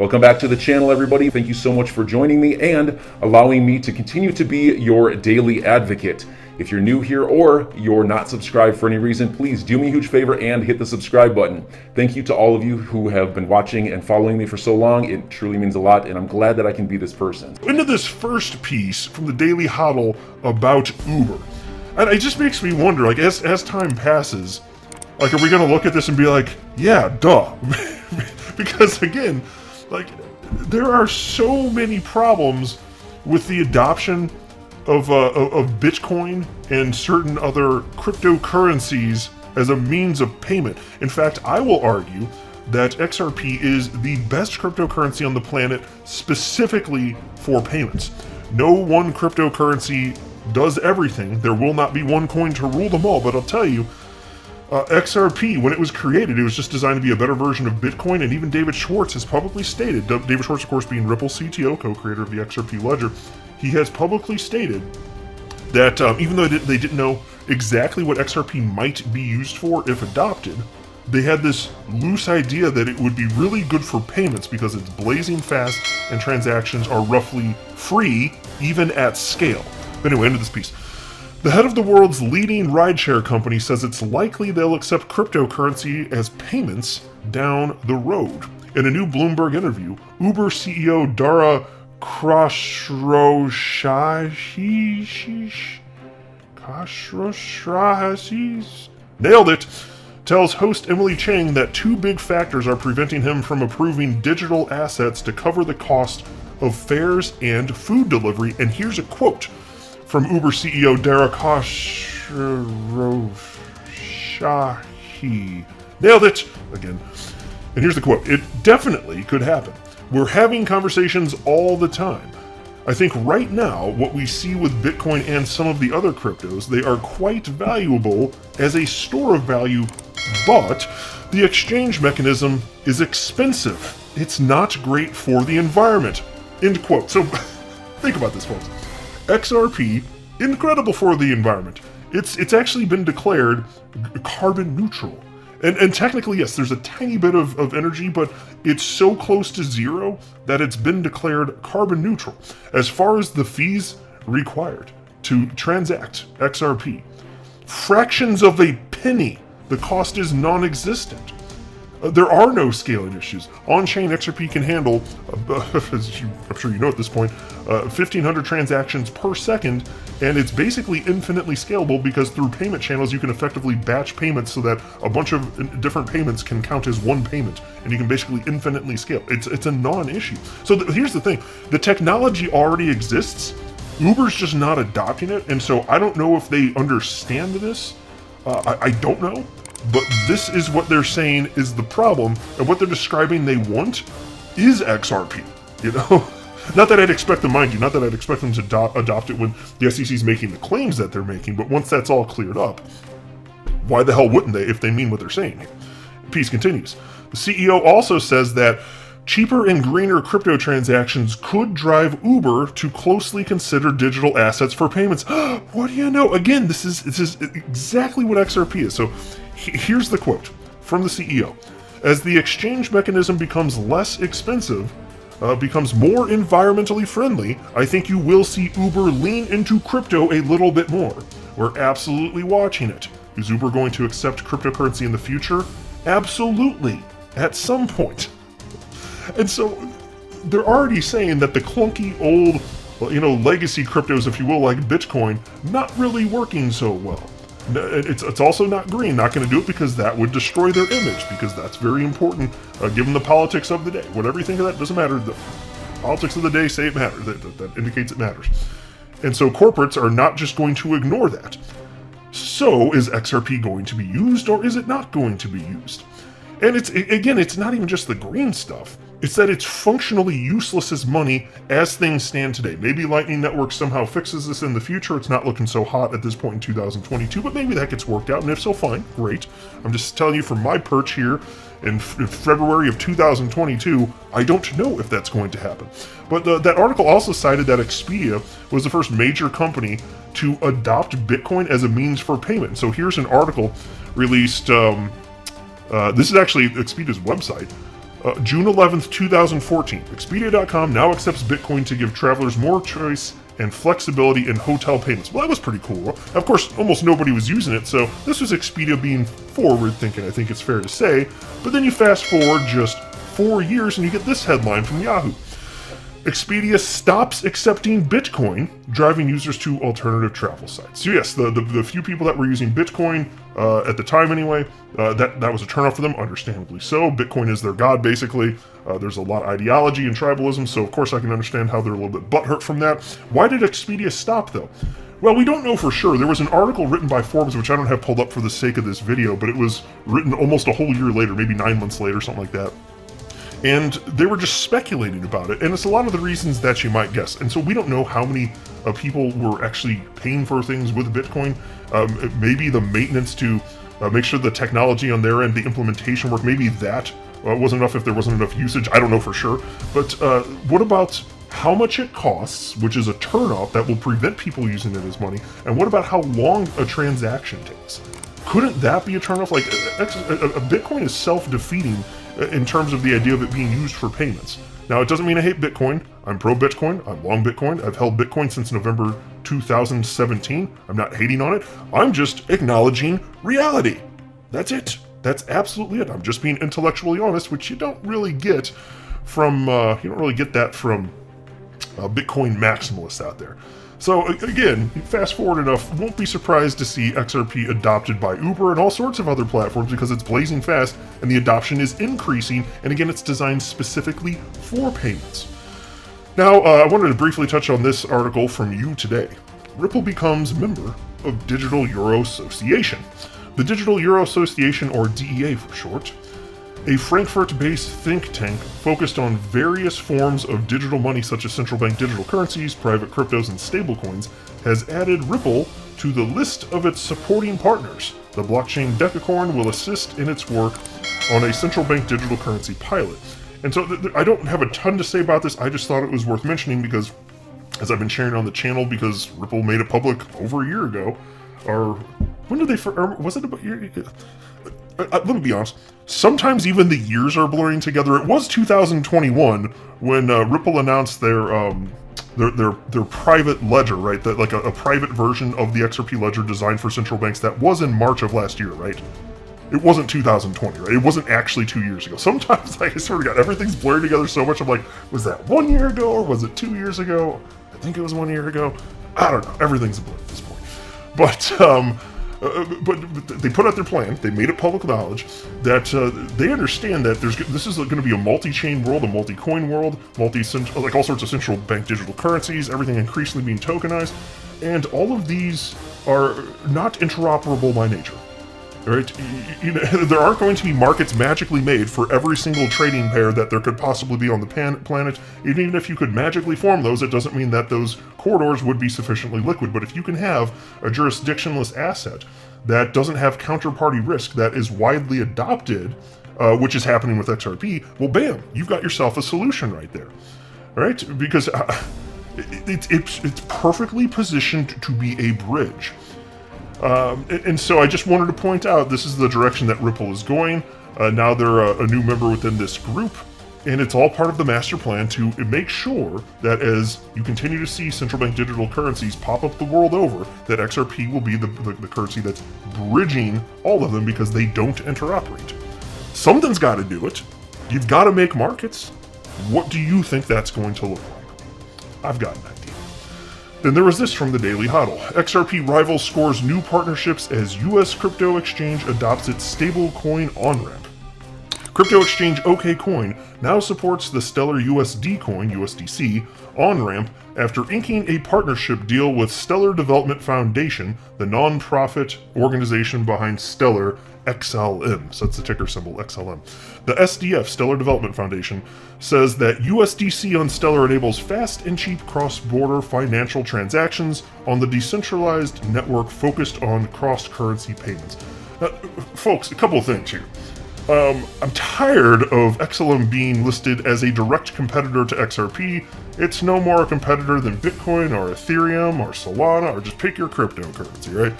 Welcome back to the channel, everybody. Thank you so much for joining me and allowing me to continue to be your daily advocate. If you're new here or you're not subscribed for any reason, please do me a huge favor and hit the subscribe button. Thank you to all of you who have been watching and following me for so long. It truly means a lot, and I'm glad that I can be this person. Into this first piece from the Daily Hodl about Uber. And it just makes me wonder, like, as time passes, like, are we going to look at this and be like, yeah, duh. Because, again, like, there are so many problems with the adoption of Bitcoin and certain other cryptocurrencies as a means of payment. In fact, I will argue that XRP is the best cryptocurrency on the planet specifically for payments. No one cryptocurrency does everything. There will not be one coin to rule them all, but I'll tell you, XRP, when it was created, it was just designed to be a better version of Bitcoin, and even David Schwartz has publicly stated, David Schwartz, of course, being Ripple's CTO, co-creator of the XRP ledger, he has publicly stated that even though they didn't know exactly what XRP might be used for if adopted, they had this loose idea that it would be really good for payments because it's blazing fast and transactions are roughly free, even at scale. But anyway, into this piece. The head of the world's leading rideshare company says it's likely they'll accept cryptocurrency as payments down the road. In a new Bloomberg interview, Uber CEO Dara Khosrowshahi nailed it, tells host Emily Chang that two big factors are preventing him from approving digital assets to cover the cost of fares and food delivery. And here's a quote from Uber CEO Dara Khosrowshahi. Nailed it again. And here's the quote. It definitely could happen. We're having conversations all the time. I think right now, what we see with Bitcoin and some of the other cryptos, they are quite valuable as a store of value, but the exchange mechanism is expensive. It's not great for the environment. End quote. So think about this, folks. XRP, incredible for the environment. It's actually been declared carbon neutral. And technically, yes, there's a tiny bit of energy, but it's so close to zero that it's been declared carbon neutral. As far as the fees required to transact XRP, fractions of a penny, the cost is non-existent. There are no scaling issues. On-chain XRP can handle, I'm sure you know at this point, 1,500 transactions per second, and it's basically infinitely scalable because through payment channels you can effectively batch payments so that a bunch of different payments can count as one payment, and you can basically infinitely scale. It's a non-issue. So here's the thing. The technology already exists. Uber's just not adopting it, and so I don't know if they understand this. I don't know. But this is what they're saying is the problem, and what they're describing they want is XRP, you know? Not that I'd expect them, mind you, not that I'd expect them to adopt it when the SEC's making the claims that they're making, but once that's all cleared up, why the hell wouldn't they if they mean what they're saying here? Piece continues. The CEO also says that cheaper and greener crypto transactions could drive Uber to closely consider digital assets for payments. What do you know? Again, this is exactly what XRP is. So here's the quote from the CEO. As the exchange mechanism becomes less expensive, becomes more environmentally friendly, I think you will see Uber lean into crypto a little bit more. We're absolutely watching it. Is Uber going to accept cryptocurrency in the future? Absolutely. At some point. And so they're already saying that the clunky old, legacy cryptos, if you will, like Bitcoin, not really working so well. It's also not green, not going to do it because that would destroy their image, because that's very important given the politics of the day. Whatever you think of that, doesn't matter. The politics of the day say it matters. That indicates it matters. And so corporates are not just going to ignore that. So is XRP going to be used, or is it not going to be used? And it's not even just the green stuff. It's that it's functionally useless as money as things stand today. Maybe Lightning Network somehow fixes this in the future. It's not looking so hot at this point in 2022, but maybe that gets worked out. And if so, fine, great. I'm just telling you from my perch here in February of 2022, I don't know if that's going to happen. But that article also cited that Expedia was the first major company to adopt Bitcoin as a means for payment. So here's an article released. This is actually Expedia's website. June 11th, 2014, Expedia.com now accepts Bitcoin to give travelers more choice and flexibility in hotel payments. Well, that was pretty cool. Of course, almost nobody was using it, so this was Expedia being forward-thinking, I think it's fair to say. But then you fast forward just 4 years and you get this headline from Yahoo. Expedia stops accepting Bitcoin, driving users to alternative travel sites. So yes, the few people that were using Bitcoin at the time anyway, that was a turnoff for them, understandably so. Bitcoin is their god, basically. There's a lot of ideology and tribalism, so of course I can understand how they're a little bit butthurt from that. Why did Expedia stop, though? Well, we don't know for sure. There was an article written by Forbes, which I don't have pulled up for the sake of this video, but it was written almost a whole year later, maybe 9 months later, something like that. And they were just speculating about it, and it's a lot of the reasons that you might guess. And so we don't know how many people were actually paying for things with Bitcoin. Maybe the maintenance to make sure the technology on their end, the implementation work, maybe that wasn't enough if there wasn't enough usage. I don't know for sure. But what about how much it costs, which is a turnoff that will prevent people using it as money? And what about how long a transaction takes? Couldn't that be a turnoff? Like, a Bitcoin is self-defeating in terms of the idea of it being used for payments. Now, it doesn't mean I hate Bitcoin. I'm pro-Bitcoin. I'm long Bitcoin. I've held Bitcoin since November 2017. I'm not hating on it. I'm just acknowledging reality. That's it. That's absolutely it. I'm just being intellectually honest, which you don't really get from, that from Bitcoin maximalists out there. So again, fast forward enough, won't be surprised to see XRP adopted by Uber and all sorts of other platforms because it's blazing fast and the adoption is increasing, and again, it's designed specifically for payments. Now, I wanted to briefly touch on this article from You Today. Ripple becomes member of Digital Euro Association. The Digital Euro Association, or DEA for short, a Frankfurt-based think tank focused on various forms of digital money such as central bank digital currencies, private cryptos, and stablecoins, has added Ripple to the list of its supporting partners. The blockchain decacorn will assist in its work on a central bank digital currency pilot. And so I don't have a ton to say about this. I just thought it was worth mentioning because, as I've been sharing on the channel, because Ripple made it public over a year ago, or when did they, was it about a year? Let me be honest, sometimes even the years are blurring together. It was 2021 when Ripple announced their private ledger, right? That like a private version of the XRP ledger designed for central banks. That was in March of last year, right? It wasn't 2020, right? It wasn't actually 2 years ago. Sometimes, like, I sort of got everything's blurred together so much. I'm like, was that 1 year ago or was it 2 years ago? I think it was 1 year ago. I don't know. Everything's a blur at this point. But they put out their plan. They made it public knowledge that they understand that this is going to be a multi-chain world, a multi-coin world, like all sorts of central bank digital currencies, everything increasingly being tokenized, and all of these are not interoperable by nature. Right? There aren't going to be markets magically made for every single trading pair that there could possibly be on the planet. Even if you could magically form those, it doesn't mean that those corridors would be sufficiently liquid. But if you can have a jurisdictionless asset that doesn't have counterparty risk, that is widely adopted, which is happening with XRP, well, bam, you've got yourself a solution right there. Right? Because it's perfectly positioned to be a bridge. And so I just wanted to point out this is the direction that Ripple is going. Now they're a new member within this group, and it's all part of the master plan to make sure that as you continue to see central bank digital currencies pop up the world over, that XRP will be the currency that's bridging all of them because they don't interoperate. Something's got to do it. You've got to make markets. What do you think that's going to look like? I've got an idea. Then there was this from the Daily Huddle. XRP rival scores new partnerships as U.S. crypto exchange adopts its stablecoin on-ramp. Crypto exchange OKCoin now supports the Stellar USD coin, USDC, on-ramp after inking a partnership deal with Stellar Development Foundation, the non-profit organization behind Stellar XLM. So that's the ticker symbol, XLM. The SDF, Stellar Development Foundation, says that USDC on Stellar enables fast and cheap cross-border financial transactions on the decentralized network focused on cross-currency payments. Folks, a couple of things here. I'm tired of XLM being listed as a direct competitor to XRP. It's no more a competitor than Bitcoin or Ethereum or Solana, or just pick your cryptocurrency, right?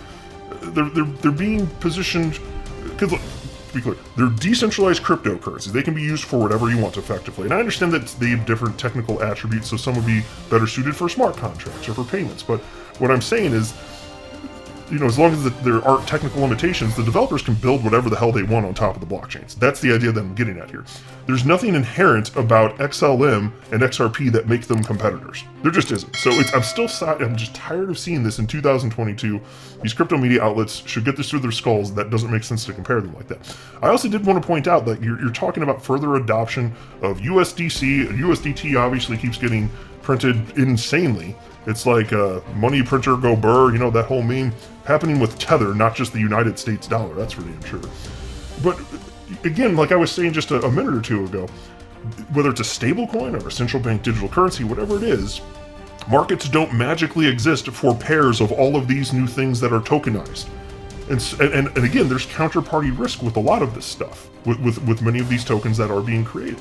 They're being positioned, because look, to be clear, they're decentralized cryptocurrencies. They can be used for whatever you want effectively. And I understand that they have different technical attributes, so some would be better suited for smart contracts or for payments. But what I'm saying is, as long as there aren't technical limitations, the developers can build whatever the hell they want on top of the blockchains. That's the idea that I'm getting at here. There's nothing inherent about XLM and XRP that make them competitors. There just isn't. So I'm just tired of seeing this in 2022. These crypto media outlets should get this through their skulls. That doesn't make sense to compare them like that. I also did want to point out that you're talking about further adoption of USDC. USDT obviously keeps getting printed insanely. It's like money printer go burr, that whole meme happening with Tether, not just the United States dollar. That's for damn sure. But again, like I was saying just a minute or two ago, whether it's a stable coin or a central bank digital currency, whatever it is, markets don't magically exist for pairs of all of these new things that are tokenized. And again, there's counterparty risk with a lot of this stuff, with many of these tokens that are being created.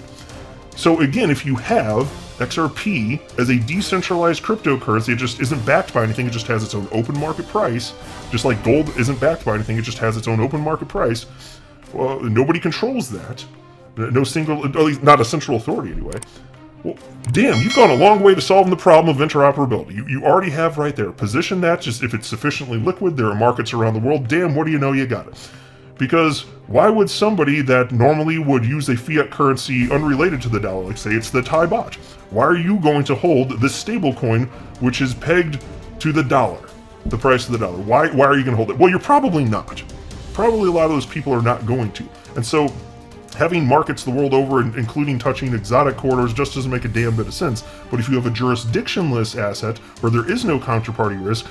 So again, if you have XRP as a decentralized cryptocurrency, it just isn't backed by anything, it just has its own open market price, just like gold isn't backed by anything, it just has its own open market price. Well, nobody controls that. No single, at least not a central authority anyway. Well, damn, you've gone a long way to solving the problem of interoperability. You already have right there. Position that, just if it's sufficiently liquid, there are markets around the world, damn, what do you know, you got it. Because why would somebody that normally would use a fiat currency unrelated to the dollar, like say it's the Thai baht, why are you going to hold this stable coin which is pegged to the dollar, the price of the dollar? Why are you going to hold it? Well, you're probably not. Probably a lot of those people are not going to. And so having markets the world over, including touching exotic corridors, just doesn't make a damn bit of sense. But if you have a jurisdictionless asset where there is no counterparty risk,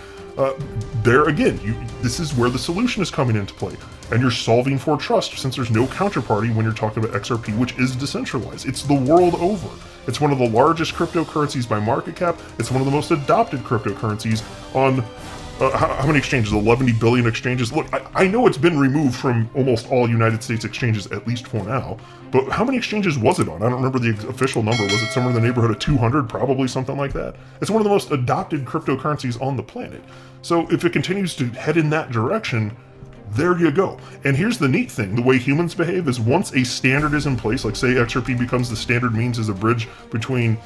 there again, this is where the solution is coming into play. And you're solving for trust, since there's no counterparty when you're talking about XRP, which is decentralized. It's the world over. It's one of the largest cryptocurrencies by market cap. It's one of the most adopted cryptocurrencies on how many exchanges? 11 billion exchanges. Look, I know it's been removed from almost all United States exchanges, at least for now, but how many exchanges was it on? I don't remember the official number. Was it somewhere in the neighborhood of 200? Probably something like that. It's one of the most adopted cryptocurrencies on the planet. So if it continues to head in that direction, there you go. And here's the neat thing. The way humans behave is once a standard is in place, like say XRP becomes the standard means as a bridge between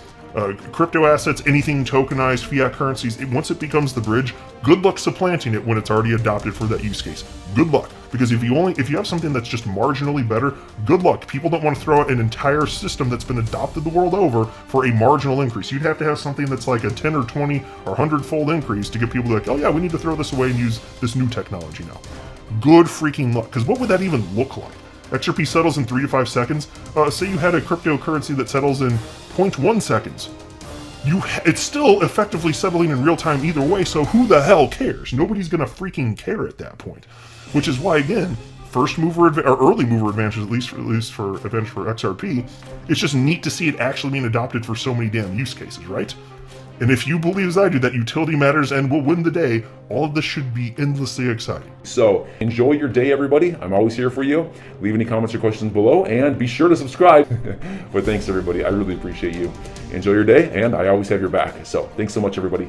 crypto assets, anything tokenized, fiat currencies, once it becomes the bridge, good luck supplanting it when it's already adopted for that use case. Good luck. Because if you have something that's just marginally better, good luck. People don't want to throw out an entire system that's been adopted the world over for a marginal increase. You'd have to have something that's like a 10 or 20 or 100-fold increase to get people to like, oh yeah, we need to throw this away and use this new technology now. Good freaking luck. Because what would that even look like? XRP settles in 3 to 5 seconds. Say you had a cryptocurrency that settles in 0.1 seconds. It's still effectively settling in real time either way, so who the hell cares? Nobody's gonna freaking care at that point. Which is why, again, first mover or early mover advantage, at least for XRP, it's just neat to see it actually being adopted for so many damn use cases, right? And if you believe as I do that utility matters and will win the day, all of this should be endlessly exciting. So enjoy your day, everybody. I'm always here for you. Leave any comments or questions below, and be sure to subscribe. But thanks, everybody. I really appreciate you. Enjoy your day, and I always have your back. So thanks so much, everybody.